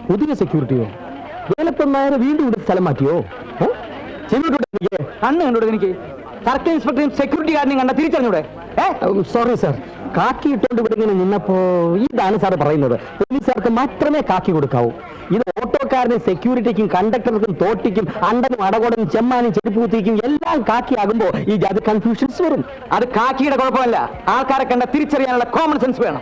പുതിയ സെക്യൂരിറ്റിയോ? വേലപ്പൻ നായർ വീണ്ടും ഇവിടെ സ്ഥലം മാറ്റിയോ? കണ്ണ് കണ്ടോട് എനിക്ക് സർക്കിൾ ഇൻസ്പെക്ടറും സെക്യൂരിറ്റി ഗാർഡിനെയും കണ്ട തിരിച്ചറിഞ്ഞൂടെ? സോറി സാർ, കാക്കി ഇട്ടുകൊണ്ട് ഇവിടെ ഇങ്ങനെ നിന്നപ്പോ ഇതാണ് സാർ പറയുന്നത്. പോലീസുകാർക്ക് മാത്രമേ കാക്കി കൊടുക്കാവൂ. ഇത് ഓട്ടോക്കാരനും സെക്യൂരിറ്റിക്കും കണ്ടക്ടർക്കും തോട്ടിക്കും അണ്ടനും അടകോടനും ചെമ്മാനും ചെരുപ്പൂത്തിക്കും എല്ലാം കാക്കിയാകുമ്പോ ഈ ജാതി കൺഫ്യൂഷൻസ് വരും. അത് കാക്കിയുടെ കുഴപ്പമല്ല, ആൾക്കാരെ കണ്ട തിരിച്ചറിയാനുള്ള കോമൺ സെൻസ് വേണം.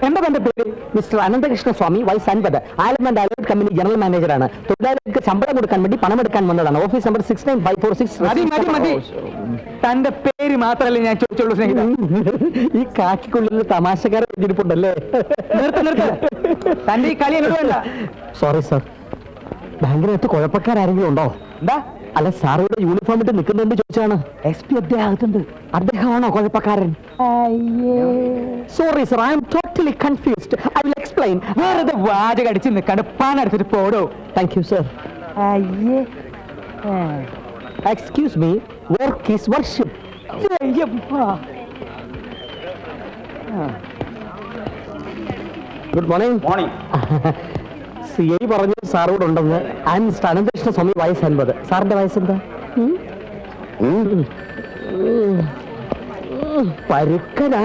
എന്താ എന്റെ പേര്? മിസ്റ്റർ അനന്തകൃഷ്ണ സ്വാമി, വയസ്സ് 50, ആലമൻഡ് അലർട്ട് കമ്പനി ജനറൽ മാനേജറാണ്. തൊഴിലാളികൾക്ക് ശമ്പളം കൊടുക്കാൻ വേണ്ടി പണമെടുക്കാൻ വന്നതാണ്. Office number 69546. മതി. തന്റെ പേര് മാത്രമല്ലേ ഞാൻ ചോദിച്ചുള്ളൂ സ്നേഹിത. ഈ കാക്കിക്കുള്ളിൽ തമാശക്കാരെ ഇരിപ്പുണ്ടല്ലേ? നിർത്ത. തന്റെ ഈ കളി എന്നോട് വേണ്ട. സോറി സാർ, ബാങ്കിനകത്ത് കുഴപ്പക്കാരെങ്കിലും ഉണ്ടോ? എന്താ? അല്ല, സാറിവിടെ യൂണിഫോം ഇട്ട് നിൽക്കുന്നുണ്ട് ചോദിച്ചാണ്. SP അദ്ദേഹത്തുണ്ട്. അദ്ദേഹമാണോ കുഴപ്പക്കാരൻ? Sorry sir, I am totally confused. I will explain. വേറെ വാചകം അടിച്ച് നിൽക്കാണ്ട് പാനെടുത്തിട്ട് പോടോ. Thank you sir. Excuse me, work is worship. Good morning. CI പറഞ്ഞു സാറോട് ഉണ്ടെന്ന്. I am mister Ananthakrishna Swami, വയസ്സ് 50. സാറിന്റെ വയസ്സെന്താ? പരുക്കനാ.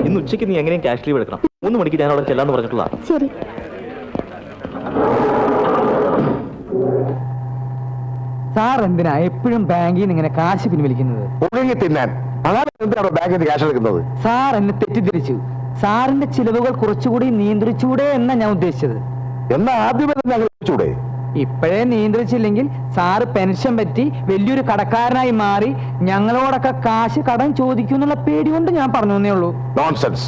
ഇന്ന് ഉച്ചയ്ക്ക് നീ എങ്ങനെയും ക്യാഷ് ലീവ് എടുക്കണം. 3 മണിക്ക് ഞാൻ അവിടെ ചെല്ലാന്ന് പറഞ്ഞിട്ടുള്ള. ശരി. സാർ എന്തിനാ എപ്പോഴും ബാങ്കിൽ നിന്ന് ഇങ്ങനെ കാശ് പിൻവലിക്കുന്നത്? ഒഴുകി തിന്നാൻ. അതാണ് എന്തിനാണോ ബാങ്കിൽ നിന്ന് ക്യാഷ് എടുക്കുന്നത്? സാർ എന്നെ തെറ്റിദ്ധരിച്ചു. സാറിന്റെ ചിലവുകൾ കുറച്ചുകൂടി നിയന്ത്രിച്ചൂടെ എന്നാ ഞാൻ ഉദ്ദേശിച്ചത്. എന്നാ ആദ്യമേ ഞങ്ങൾ ചോദിച്ചൂടെ? ഇപ്പോഴേ നിയന്ത്രിച്ചില്ലെങ്കിൽ സാറ് പെൻഷൻ പറ്റി വലിയൊരു കടക്കാരനായി മാറി ഞങ്ങളോടൊക്കെ കാശ് കടം ചോദിക്കുന്നുള്ള പേടി കൊണ്ട് ഞാൻ പറഞ്ഞു എന്നേ ഉള്ളൂ. നോൺസെൻസ്.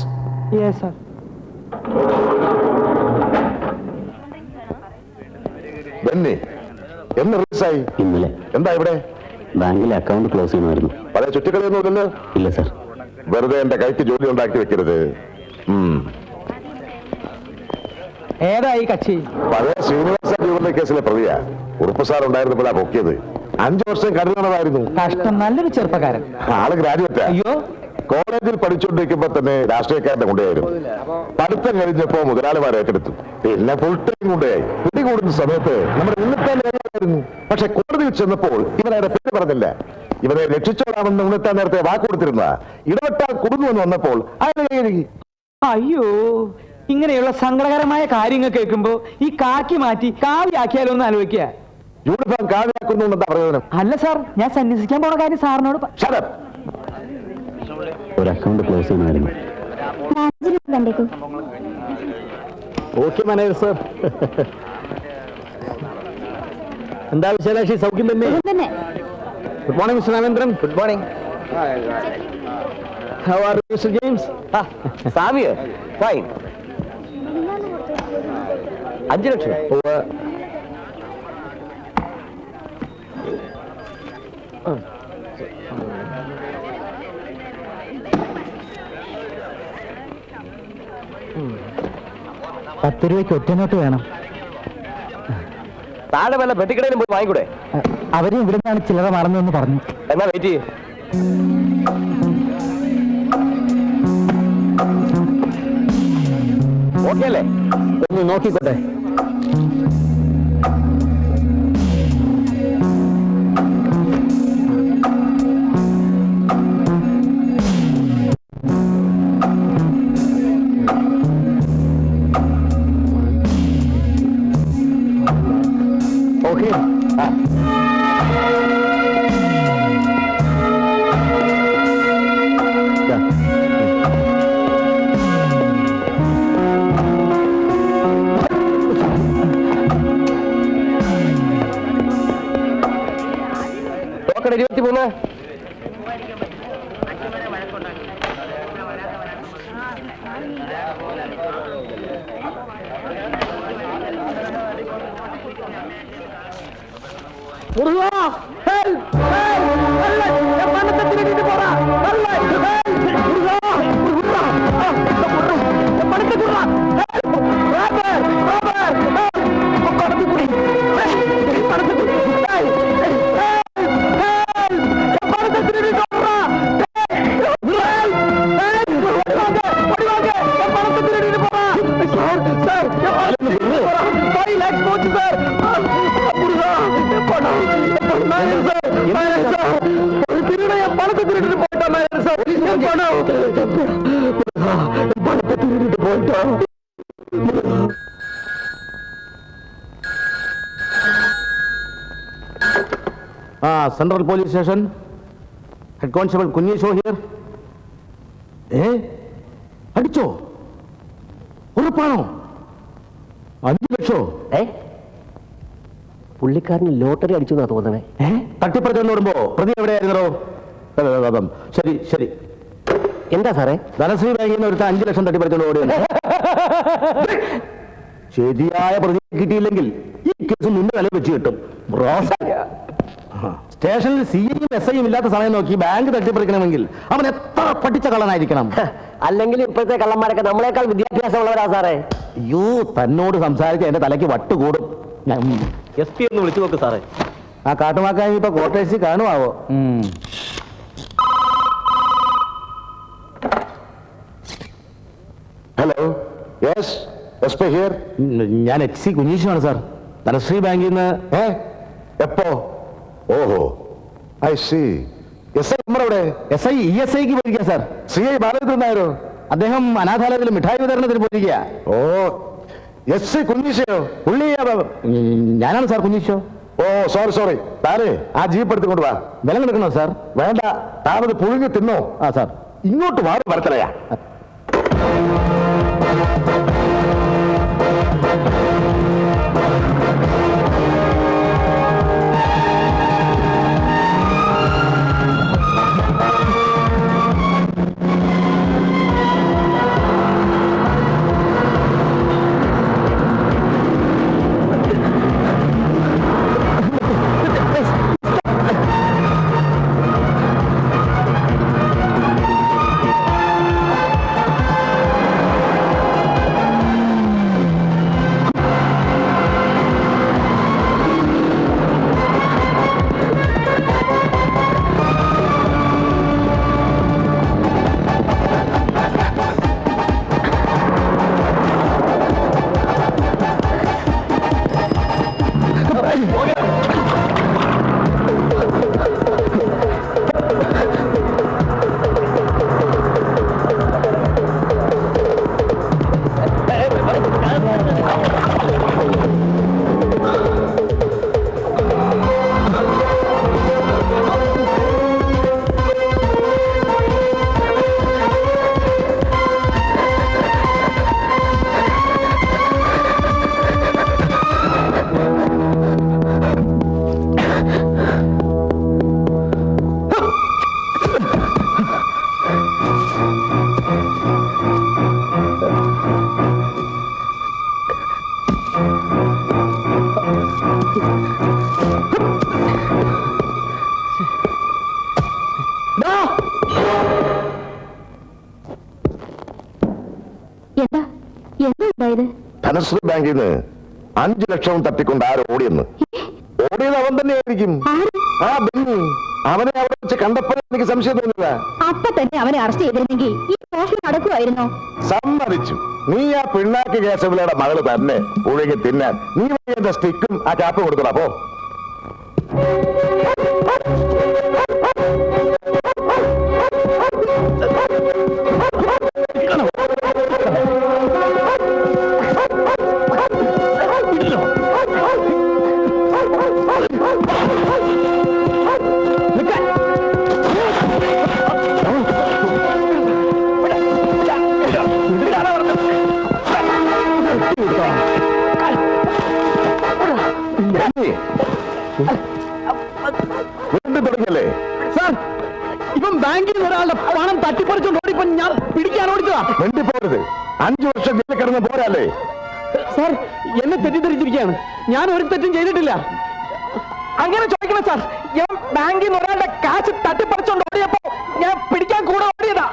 Yes sir. എന്ന് റിലീസായി? ഇന്നലെ. എന്താ ഇവിടെ? ബാങ്കിലെ അക്കൗണ്ട് ക്ലോസ് ചെയ്യണമായിരുന്നു. പഴയ ചുറ്റിക്കളിയൊന്നുമില്ലല്ലോ? ഇല്ല സാർ. വെറുതെ എന്റെ കൈക്ക് ജോലി ഉണ്ടാക്കി വെക്കരുത്. ഏതായി കക്ഷി? പഴയ ശ്രീനിവാസ ജൂബിലി കേസിലെ പ്രതിയാ. ഉറുപ്പ് സാർ ഉണ്ടായിരുന്നപ്പോഴാ പൊക്കിയത്. 5 വർഷം കരുതണമായിരുന്നു. കഷ്ടം, നല്ലൊരു ചെറുപ്പക്കാരൻ. ആള് ഗ്രാജുവേറ്റാ. അയ്യോ, കോളേജിൽ പഠിച്ചുകൊണ്ടിരിക്കുമ്പോ തന്നെ രാഷ്ട്രീയക്കാരന്റെ കൊണ്ടുപോയായിരുന്നു. പഠിത്തം കഴിഞ്ഞപ്പോ മുതലാളിമാർ ഏറ്റെടുത്തു. പിന്നെ ഫുൾ ടൈം കൊണ്ടുപോയി. പിടികൂടുന്ന സമയത്ത് നമ്മുടെ ഉണ്ണിത്താനായിരുന്നു. പക്ഷെ കോടതിയിൽ ചെന്നപ്പോൾ ഇവനയുടെ പേര് പറഞ്ഞില്ല. ഇവനെ രക്ഷിച്ചോളാമെന്ന് ഉണ്ണിത്താൻ നേരത്തെ വാക്ക് കൊടുത്തിരുന്ന ഇടപെട്ടാൽ കുടുങ്ങുമെന്ന് വന്നപ്പോൾ അയാൾ കൈകഴുകി. അയ്യോ, ഇങ്ങനെയുള്ള സങ്കടകരമായ കാര്യങ്ങൾ കേൾക്കുമ്പോ ഈ കാക്കി മാറ്റി കാവ്യാക്കിയാലോ എന്ന് ആലോചിക്കുക. യൂണിഫോം കാവ്യാക്കുന്നുണ്ടെന്നാ പ്രയോജനം? അല്ല സാർ, ഞാൻ സന്യസിക്കാൻ പോണ കാര്യം സാറിനോട് ഒരു അക്കൗണ്ട് ക്ലോസ് ചെയ്യണമായിരുന്നു. Okay manager sir. എന്താ വിശേഷാക്ഷി? സൗഖ്യം തന്നെ? Good morning mister Ramendran. Good morning. How are you mister James? Xavier fine. 5 ലക്ഷം. ₹10 ഒറ്റനോട്ട് വേണം. താഴെ വല്ല പെട്ടിക്കടയിലും പോയി വാങ്ങിക്കൂടെ? അവരും ഇവിടെ നിന്നാണ് ചില്ലറ മറന്നതെന്ന് പറഞ്ഞു. എന്നാ വെയിറ്റ് ചെയ്യേ. ഓക്കെ അല്ലേ? ഒന്ന് നോക്കിക്കോട്ടെ. Okay. Token 23. Central police station. Head constable കുഞ്ഞീഷോ ഹിയർ. അടിച്ചോ? ഉറപ്പാണോ? 5 ലക്ഷോ? പുള്ളിക്കാരന് ലോട്ടറി അടിച്ചു എന്നാ തോന്നണേ. തട്ടിപ്പറിച്ചെന്ന് ഓടുമ്പോ പ്രതി എവിടെയായിരുന്നോ? ശരി ശരി. എന്താ സാറേ? ധനശ്രീ ബാങ്കിൽ നിന്ന് ഒരു 5 ലക്ഷം തട്ടിപ്പറിച്ചോണ്ട് ഓടിയത്. ശരിയായ പ്രതി കിട്ടിയില്ലെങ്കിൽ ഈ കേസ് നിന്റെ വില വെച്ച് കിട്ടും. സ്റ്റേഷനിൽ CIയും SIയും ഇല്ലാത്ത സമയം നോക്കി ബാങ്ക് തട്ടിപ്പറിക്കണമെങ്കിൽ അവൻ എത്ര പഠിച്ച കള്ളനായിരിക്കണം. അല്ലെങ്കിൽ ഇപ്പോഴത്തെ കള്ളന്മാരൊക്കെ നമ്മളെക്കാൾ വിദ്യാഭ്യാസമുള്ളവരാ സാറേ. അയ്യോ, തന്നോട് സംസാരിക്കാൻ എന്റെ തലയ്ക്ക് വട്ടുകൂടും. SP ഒന്ന് വിളിച്ചു നോക്ക് സാറേ. ആ കാട്ടുമാക്കാൻ ഇപ്പൊ കോട്ടേഴ്സിൽ കാണുമാവോ? Hello, yes, SP here. ഞാൻ HC കുഞ്ഞീഷാണ് സാർ, ധനശ്രീ ബാങ്കിൽ നിന്ന്. എപ്പോ? ഓഹോ, ഐ സി. SI നമ്മുടെ SI ESIക്ക് പോയിരിക്കുക സാർ. CI ബാലചന്ദ്രൻ നായരോ? അദ്ദേഹം അനാഥാലയത്തിൽ മിഠായി വിതരണത്തിന് പോയിരിക്കുക. ഓ, SI കുഞ്ഞീഷയോ? പുള്ളി ഞാനാണ് സാർ കുഞ്ഞീഷോ. ഓ, സോറി. താനേ ആ ജീപ്പ് എടുത്തുകൊണ്ട് വാ. വില എടുക്കണോ സാർ? വേണ്ട, താനത് പുഴുങ്ങി തിന്നോ. സാർ ഇങ്ങോട്ട് മാറി വരത്തലയാ. ധനശ്രീ ബാങ്കിൽ നിന്ന് 5 ലക്ഷവും തട്ടിക്കൊണ്ട് ആരോ ഓടിയെന്ന്. ഓടിയത് അവൻ തന്നെയായിരിക്കും. ആ ബെന്നി. അവനെ അവിടെ വെച്ച് കണ്ടപ്പോൾ എനിക്ക് സംശയം തോന്നില്ല. അപ്പൊ തന്നെ അവനെ അറസ്റ്റ് ചെയ്തിരുന്നെങ്കിൽ ഈ മോഷണം നടക്കുമായിരുന്നോ? സമ്മതിച്ചു. നീ ആ പിണ്ണാക്ക് കേശവലയുടെ മകള് തന്നെ ഒഴുകി തിന്നാൻ നീ എന്റെ സ്റ്റിക്കും ആ ചാപ്പ് കൊടുക്കണം. അപ്പോ വീണ്ടും തുടങ്ങിയല്ലേ സാർ? ഇപ്പം ബാങ്കിൽ നിന്ന് ഒരാളുടെ പണം തട്ടിപ്പറിച്ചുകൊണ്ട് ഓടിപ്പോ ഞാൻ പിടിക്കാൻ ഓടിച്ചതാ. വേണ്ടിപ്പോരുത്. 5 വർഷം ജയിലിൽ കിടന്ന് പോരല്ലേ? സാർ, എന്നെ തെറ്റിദ്ധരിച്ചിരിക്കുകയാണ്. ഞാൻ ഒരു തെറ്റും ചെയ്തിട്ടില്ല. അങ്ങനെ ചോദിക്കണം സാർ. ഞാൻ ബാങ്കിൽ നിന്ന് ഒരാളുടെ കാശ് തട്ടിപ്പറിച്ചോണ്ട് ഓടിയപ്പോ ഞാൻ പിടിക്കാൻ കൂടെ ഓടിയതാ.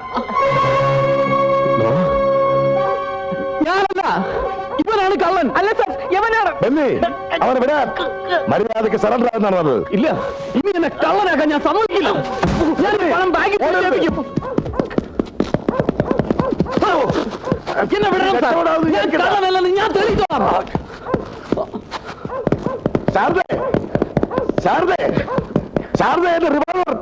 ഞാനല്ല, ഇവനാണ് കള്ളൻ. അല്ല സാർ, എവനാണ്? അവനെ വിടാൻ മര്യാദയ്ക്ക് സറണ്ടർ ആകുന്നതാണ് പറഞ്ഞത്. ഇല്ല, ഇനി എന്നെ കള്ളനാക്കാൻ ഞാൻ സമ്മതിക്കില്ല. ഞാൻ ഈ പണം ബാങ്കിൽ പോയിരിക്കും. എന്നെ വിടണം സാർ. ഞാൻ കള്ളനല്ലെന്ന് ഞാൻ തെളിയിച്ചോളാം. ശാരദേ, ശാരദേ, ശാരദേ, എന്റെ റിവോൾവർ.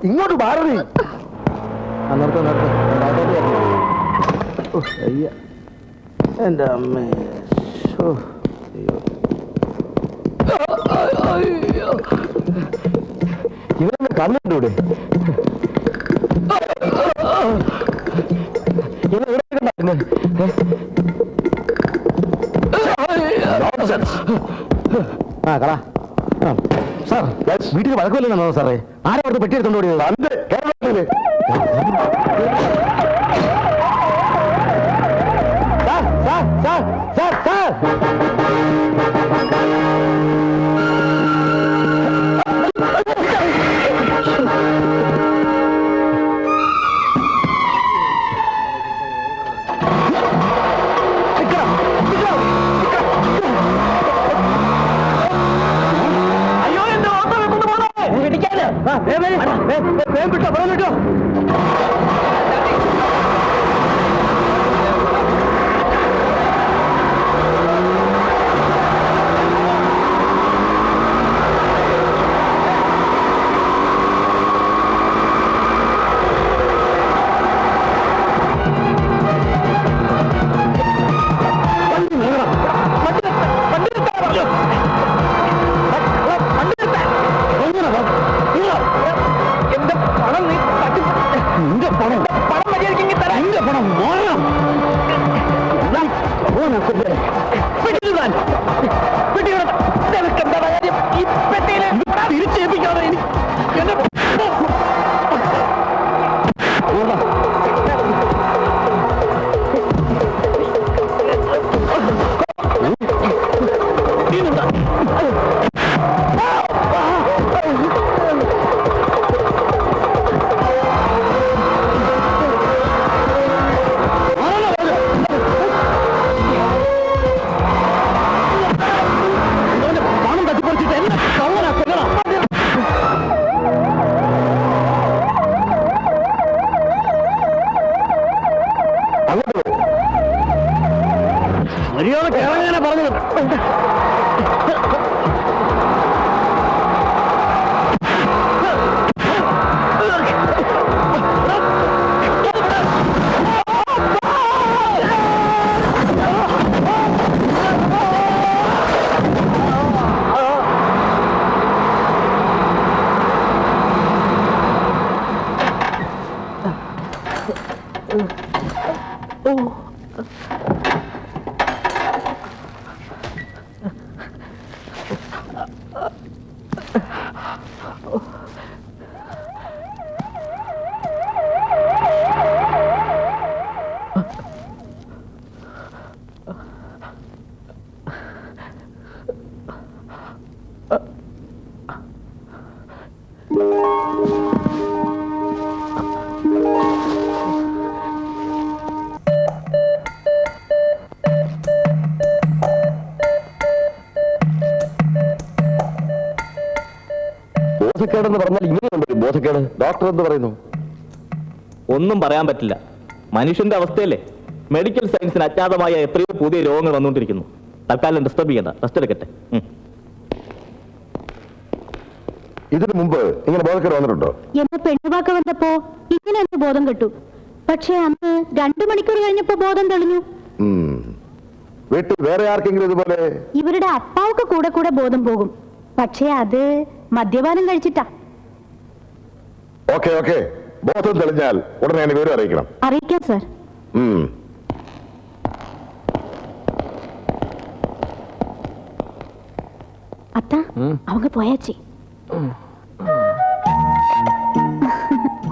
ഇങ്ങോട്ട് മാറി. എന്റെ അമ്മേ. ശോ. ഇവരെന്നെ കണ്ടിട്ടൂടെ? ആ കള സാർ, വീട്ടിൽ വഴക്കമില്ലെന്നാണോ സാറേ? ആരാ അവിടുത്തെ പെട്ടി എടുത്തോണ്ട് കേരളത്തില് സാർ സാർ സാർ സാർ വിട്ടോ. തിരിച്ചേൽപ്പിക്കാതെ ബോധക്കേടെന്ന് പറഞ്ഞാൽ ഇങ്ങനെയുണ്ട് ബോധക്കേട്. ഡോക്ടർ എന്ത് പറയുന്നു? ഒന്നും പറയാൻ പറ്റില്ല. മനുഷ്യന്റെ അവസ്ഥയല്ലേ. മെഡിക്കൽ സയൻസിന് അജ്ഞാതമായ എത്രയോ പുതിയ രോഗങ്ങൾ വന്നുകൊണ്ടിരിക്കുന്നു. തൽക്കാലം ഡിസ്റ്റർബ് ചെയ്യണ്ട, റെസ്റ്റ് എടുക്കട്ടെ. ഇതിനു മുമ്പ് ഇങ്ങനെ ബോധക്കേട് വന്നിട്ടുണ്ടോ? എന്നെ പെണ്ണുവാക്ക വന്നപ്പോ ഇങ്ങനെ എന്റെ ബോധം കെട്ടു. പക്ഷെ അന്ന് 2 മണിക്കൂർ കഴിഞ്ഞപ്പോ ബോധം തെളിഞ്ഞു. വീട്ടിൽ വേറെ ആർക്കെങ്കിലും ഇതുപോലെ? ഇവരുടെ അപ്പാവൊക്കെ കൂടെ കൂടെ ബോധം പോകും. പക്ഷെ അത് മദ്യപാനം കഴിച്ചിട്ടാ. ഓക്കെ ഓക്കെ, ബോധം തെളിഞ്ഞാൽ ഉടനെ എന്നെ വിവരം അറിയിക്കണം. അറിയിക്കാം സാർ. അത്ത அவங்க പോയാച്ചി.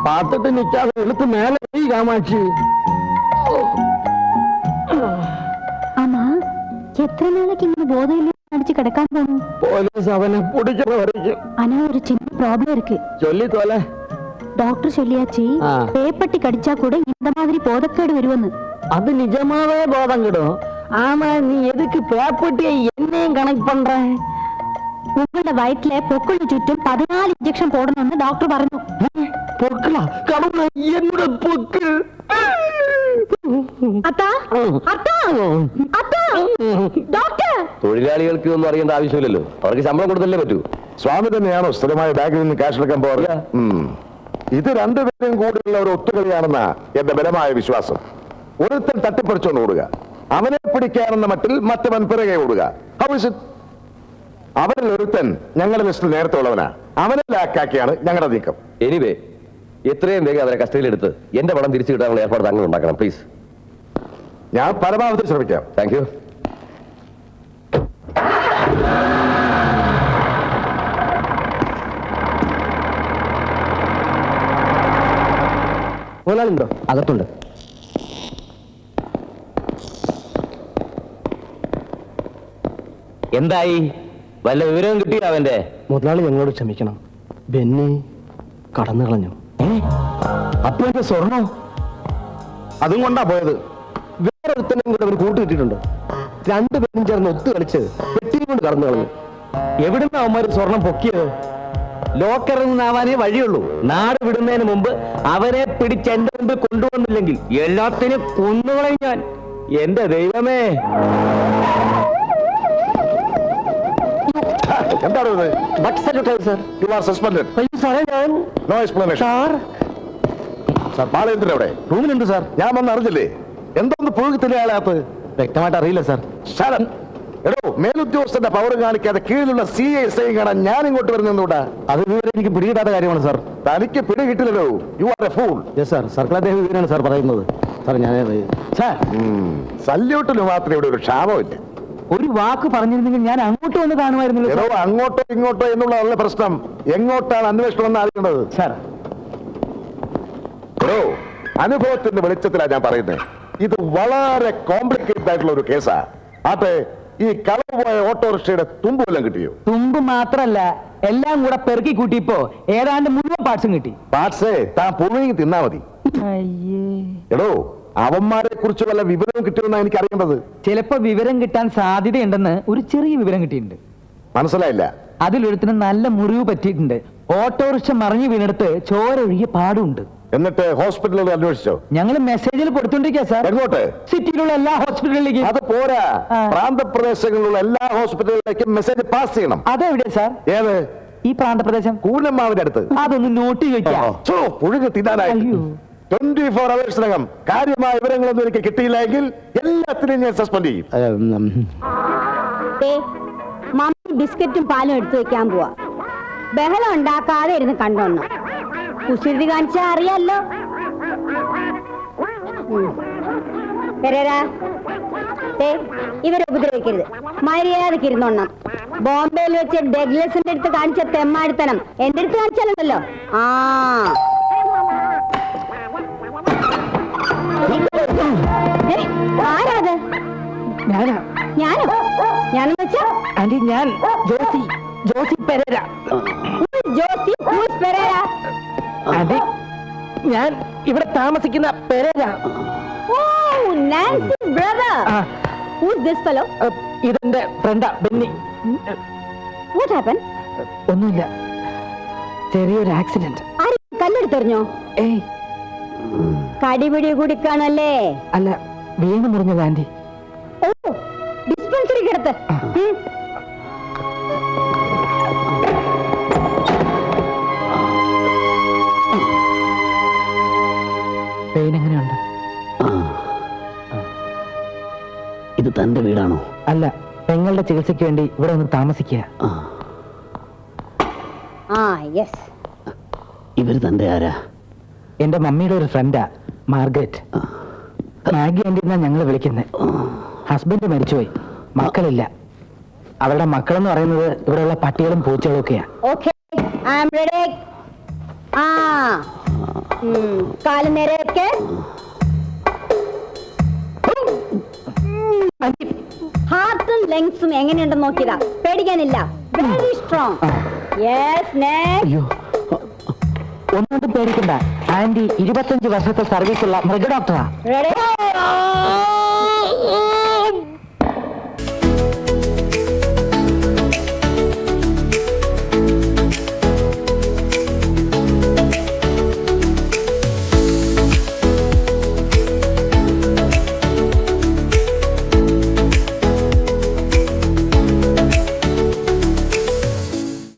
പാത്തിട്ട് നിൽക്കാതെ എടുത്ത് മേലെ കാമാക്ഷി. ആമാ എത്ര നാളേക്ക് ഇങ്ങനെ ബോധമില്ല അടിച്ച് കിടക്കാൻ തോന്നും? പോലീസ് അവനെ പിടിക്കുന്ന വരയ്ക്കും. ആനാ ഒരു ചിന്ന പ്രോബ്ലം இருக்கு. ചൊല്ലി തോലെ. ഡോക്ടർ ചൊല്ലിയാച്ചി പേപ്പട്ടി കടിച്ചാ കൂടെ இந்த மாதிரி ബോധക്കേട് വരുമെന്ന്. அது நிஜமாவே போதம் கிடும். ஆமா, நீ எதுக்கு பேப்பட்டியை என்னையும் கனெக்ட் பண்ற? உங்களோட வயிற்றுல பொக்குள்ள ചുറ്റും 14 ഇഞ്ചക്ഷൻ போடணும்னு ഡോക്ടർ പറഞ്ഞു. പൊക്കിള കടന്ന എന്നോട് പൊക്ക്. അത്താ അത്താ അത്താ ഡോക്ടർ. തൊഴിലാളികൾക്ക് ഒന്നും അറിയേണ്ട ആവശ്യമില്ലല്ലോ, അവർക്ക് ശമ്പളം കൊടുത്തല്ലേ പറ്റൂ. സ്വാമി തന്നെയാണോ സ്ഥിരമായ ബാങ്കിൽ നിന്ന് ക്യാഷ് എടുക്കാൻ പോറില്ല? ഇത് രണ്ടുപേരും കൂടിയുള്ള ഒരു ഒത്തുകളിയാണെന്ന എന്റെ ബലമായ വിശ്വാസം. ഒരുത്തൻ തട്ടിപ്പറിച്ചോണ്ട് ഓടുക, അവനെ പിടിക്കാനെന്ന മട്ടിൽ മറ്റവൻ പിറകെ ഓടുക. How is it? അവരിൽ ഒരുത്തൻ ഞങ്ങളുടെ ലിസ്റ്റിൽ നേരത്തെ ഉള്ളവനാ. അവനെ ലാക്കാക്കിയാണ് ഞങ്ങളുടെ നീക്കം. എനിവേ എത്രയും വേഗം അവരെ കസ്റ്റഡിയിലെടുത്ത് എന്റെ പണം തിരിച്ചു കിട്ടാനുള്ള ഏർപ്പാട് താങ്കൾ ഉണ്ടാക്കണം പ്ലീസ്. ഞാൻ പരമാവധി ശ്രമിക്കാം. Thank you. മുതലാളിണ്ടോ? അകത്തുണ്ട്. എന്തായി? വല്ല വിവരവും കിട്ടിയോ അവന്റെ? മുതലാളി ഞങ്ങളോട് ക്ഷമിക്കണം. ബെന്നി കടന്നു കളഞ്ഞു. അപ്പൊ എന്റെ സ്വർണ്ണോ? അതും കൊണ്ടാ പോയത്. വേറൊരുത്തനും കൂടെ ഒരു കൂട്ട് കിട്ടിയിട്ടുണ്ട്. രണ്ടുപേരും ചേർന്ന് ഒത്തു കളിച്ച് പെട്ടിയും കൊണ്ട് കടന്നു കളഞ്ഞു. എവിടുന്ന അവന്മാര് സ്വർണം പൊക്കിയത്? ലോക്കറിൽ നിന്നാവാനേ വഴിയുള്ളൂ. നാട് വിടുന്നതിന് മുമ്പ് അവരെ പിടിച്ച് എന്റെ മുമ്പിൽ കൊണ്ടുവന്നില്ലെങ്കിൽ എല്ലാത്തിനും കൊന്നുകളയും ഞാൻ. എന്റെ ദൈവമേ! എന്താണ് ഇത്? സർ. You are suspended. അയ്യോ സാറേ, ഞാൻ No explanation. Sir sir Balendran എവിടെ? റൂമിലുണ്ട് സാർ. ഞാൻ വന്ന് അറിഞ്ഞില്ലേ? എന്തോന്ന് പുഴുകത്തില്ല അയാളകത്ത്? വ്യക്തമായിട്ട് അറിയില്ല സാർ. ശരൺ, എടോ മേലുദ്യോഗസ്ഥന്റെ പവർ കാണിക്കാതെ കീഴിലുള്ള CSI കാണാൻ ഞാൻ ഇങ്ങോട്ട് വരുന്നൂടാ. അത് വിവരം എനിക്ക് പിടികിട്ടാത്ത കാര്യമാണ് സാർ. തനിക്ക് പിടി കിട്ടില്ലല്ലോ. You are a fool. Yes sir. Circle അദ്ദേഹം വിവരമാണ് സാർ പറയുന്നത്. സാർ ഞാൻ സാർ സല്യൂട്ടിന് മാത്രം ഇവിടെ ഒരു ക്ഷാമമില്ല. ഒരു വാക്ക് പറഞ്ഞിരുന്നെങ്കിൽ ഞാൻ അങ്ങോട്ട് വന്ന് കാണുമായിരുന്നല്ലോ എടോ അങ്ങോട്ടോ ഇങ്ങോട്ടോ എന്നുള്ളതല്ല പ്രശ്നം. എങ്ങോട്ടാണ് അന്വേഷണം എന്ന് അറിയേണ്ടത്. സാർ. എടോ അനുഭവത്തിന്റെ വെളിച്ചത്തിലാണ് ഞാൻ പറയുന്നത്. ഇത് വളരെ കോംപ്ലിക്കേറ്റഡ് ആയിട്ടുള്ള ഒരു കേസാ. ആട്ടെ, ഈ കളവ് പോയ ഓട്ടോറിക്ഷയുടെ തുമ്പ് വല്ലതും കിട്ടിയോ? തുമ്പ് മാത്രല്ല, എല്ലാം കൂടെ പെറുക്കി കൂട്ടിയപ്പോ ഏതാണ്ട് മുഴുവൻ പാർട്സും കിട്ടി. പാട്സേ താൻ പുഴുങ്ങി തിന്നാ മതി. എടോ അവന്മാരെ കുറിച്ച് വല്ല വിവരവും കിട്ടിയെന്നാ എനിക്ക് അറിയേണ്ടത്. ചിലപ്പോ വിവരം കിട്ടാൻ സാധ്യതയുണ്ടെന്ന് ഒരു ചെറിയ വിവരം കിട്ടിയിട്ടുണ്ട്. മനസ്സിലായില്ല. അതിലൊരുത്തിന് നല്ല മുറിവ് പറ്റിയിട്ടുണ്ട്. ഓട്ടോറിക്ഷ മറിഞ്ഞു വീണെടുത്ത് ചോര ഒഴുകിയ പാടുണ്ട്. എന്നിട്ട് ഹോസ്പിറ്റലിൽ അന്വേഷിച്ചോ? ഞങ്ങൾ മെസ്സേജിൽ കൊടുത്തോണ്ടിരിക്കുക സാർ. എങ്ങോട്ട്? സിറ്റിയിലുള്ള എല്ലാ ഹോസ്പിറ്റലിലേക്കും. അത് പോരാ, ആ. പ്രാന്തപ്രദേശങ്ങളിലുള്ള എല്ലാ ഹോസ്പിറ്റലുകളിലേക്കും മെസ്സേജ് പാസ് ചെയ്യണം. അതെവിടെ സാർ? ഏത്? ഈ പ്രാന്തപ്രദേശം കൂനമ്മാവിന്റെ അടുത്ത്. അതൊന്ന് നോട്ട് ചോദിക്കാം. പുഴുങ്ങി തിന്നാനായി അയ്യോ. 24 അവേഴ്സിനകം കാര്യമായ വിവരങ്ങളൊന്നും എനിക്ക് കിട്ടിയില്ലെങ്കിൽ എല്ലാത്തിനെയും ഞാൻ സസ്പെൻഡ് ചെയ്യും. മമ്മി ബിസ്ക്കറ്റും പാലും എടുത്തു വെക്കാൻ പോവാ. ബഹളം ഉണ്ടാക്കാതെ ഇരുന്ന് കണ്ടോണം. കുസൃതി കാണിച്ചാ അറിയാലോ. ഇവരെ ഉപദ്രവിക്കരുത്. മര്യാദക്ക് ഇരുന്നോണം. ബോംബെയിൽ വെച്ച് ഡഗ്ലസിന്റെ അടുത്ത് കാണിച്ച തെമ്മാടിത്തനം എന്റെ അടുത്ത് കാണിച്ചാലുണ്ടല്ലോ. ആരാത്? ഞാനാ. ഞാനോ? ഞാനെന്ന് വെച്ചാ ആന്റി, ഞാൻ ജോസി പെരേര. ജോസി പെരേര. ആന്റി, ഞാൻ ഇവിടെ താമസിക്കുന്ന Pereira. Oh, Nancy's brother. Who's this fellow? ഇതെന്റെ ഫ്രണ്ടാ ബെന്നി. What happened? ഒന്നുമില്ല, ചെറിയൊരു ആക്സിഡന്റ്. ആരും കല്ലെടുത്തെറിഞ്ഞോ? ഏയ് കടിപിടി കുടിക്കാണല്ലേ? അല്ല, വീണ് മുറിഞ്ഞത് ആന്റി. ഓ, ഡിസ്പെൻസറി കിടത്ത്. പെയിൻ എങ്ങനെയുണ്ട്? ഇത് തന്റെ വീടാണോ? അല്ല, പെങ്ങളുടെ ചികിത്സയ്ക്ക് വേണ്ടി ഇവിടെ ഒന്ന് താമസിക്കുക. യെസ്. ഇവര് തന്റെ ആരാ? എന്റെ മമ്മിയുടെ ഒരു ഫ്രണ്ടാ, മാർഗരറ്റ്. മാഗി ആന്റി എന്നാ ഞങ്ങള് വിളിക്കുന്നത്. ഹസ്ബൻഡ് മരിച്ചുപോയി, മക്കളില്ല. അവരുടെ മക്കളെന്ന് പറയുന്നത് ഇവിടെയുള്ള പട്ടികളും പൂച്ചകളും ഒക്കെയാ. Okay, I am ready. കാല് നേരെ വെക്ക്. ഹാർട്ടും ലങ്സും എങ്ങനെയുണ്ടെന്ന് നോക്കിയതാ. പേടിക്കാനില്ല. Very strong. Yes, next. അയ്യോ, ഒന്നുകൊണ്ടും പേടിക്കണ്ട. ആന്റി 25 വർഷത്തെ സർവീസുള്ള മൃഗ ഡോക്ടറാ. റെഡി.